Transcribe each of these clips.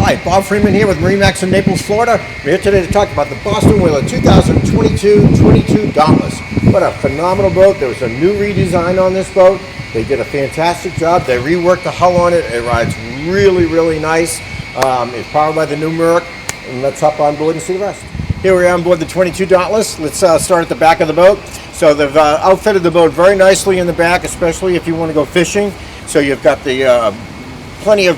Hi, Bob Freeman here with MarineMax in Naples, Florida. We're here today to talk about the Boston Whaler 2022 Dauntless. What a phenomenal boat. There was a new redesign on this boat. They did a fantastic job. They reworked the hull on it. It rides really, really nice. It's powered by the new Merc. And let's hop on board and see the rest. Here we are on board the 22 Dauntless. Let's start at the back of the boat. So they've outfitted the boat very nicely in the back, especially if you want to go fishing. So you've got the plenty of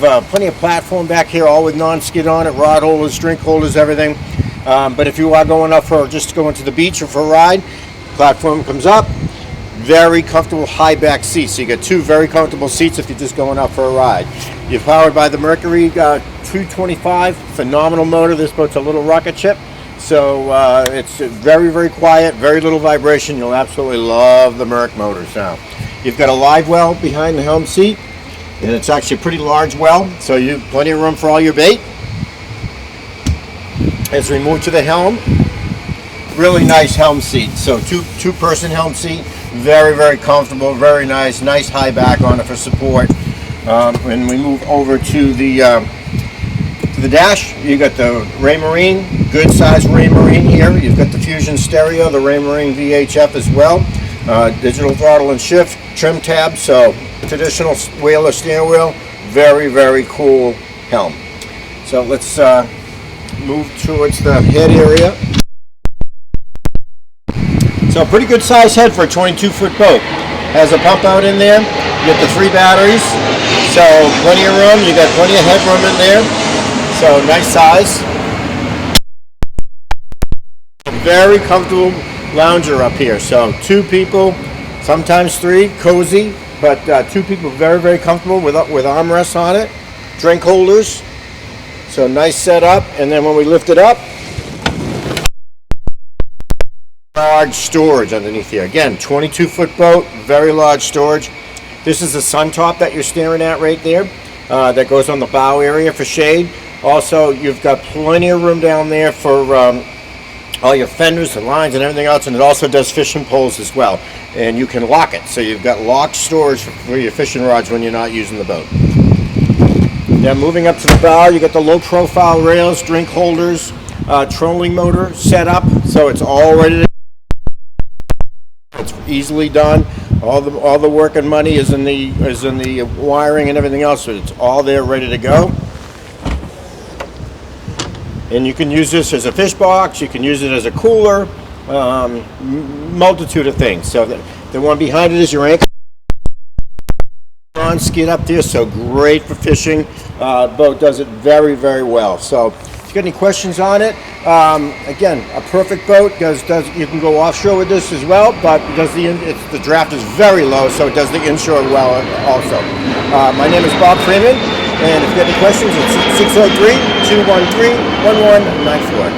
platform back here, all with non-skid on it, rod holders, drink holders, everything. But if you are going up for just going to the beach or for a ride, platform comes up. Very comfortable high back seats. So you get two very comfortable seats if you're just going out for a ride. You're powered by the Mercury 225, phenomenal motor. This boat's a little rocket ship. So it's very, very quiet, very little vibration. You'll absolutely love the Merc motor sound. You've got a Livewell behind the helm seat, and it's actually a pretty large well, so you have plenty of room for all your bait. As we move to the helm, really nice helm seat. So two-person helm seat, very, very comfortable, very nice high back on it for support. When we move over to the dash, you got the Raymarine, good size Raymarine here. You've got the Fusion stereo, the Raymarine VHF as well. Digital throttle and shift, trim tab, so traditional whaler steering wheel. Very, very cool helm. So let's move towards the head area. So pretty good size head for a 22-foot boat. Has a pump out in there. You get the 3 batteries, so plenty of room. You got plenty of headroom in there. So nice size. Very comfortable lounger up here. So 2 people, sometimes 3, cozy, but 2 people very, very comfortable with armrests on it. Drink holders. So nice setup. And then when we lift it up, large storage underneath here. Again, 22-foot boat, very large storage. This is the sun top that you're staring at right there. That goes on the bow area for shade. Also, you've got plenty of room down there for all your fenders and lines and everything else, and it also does fishing poles as well. And you can lock it, so you've got locked storage for your fishing rods when you're not using the boat. Now moving up to the bow, you got the low profile rails, drink holders, trolling motor set up, so it's all ready to. It's easily done. All the work and money is in the wiring and everything else, so it's all there ready to go. And you can use this as a fish box, you can use it as a cooler, multitude of things. So the one behind it is your anchor on skid up there, so great for fishing. Boat does it very, very well. So if you got any questions on it, again, a perfect boat. You can go offshore with this as well, but the draft is very low, so it does the inshore well also. My name is Bob Freeman. And if you have any questions, it's 603-213-1194.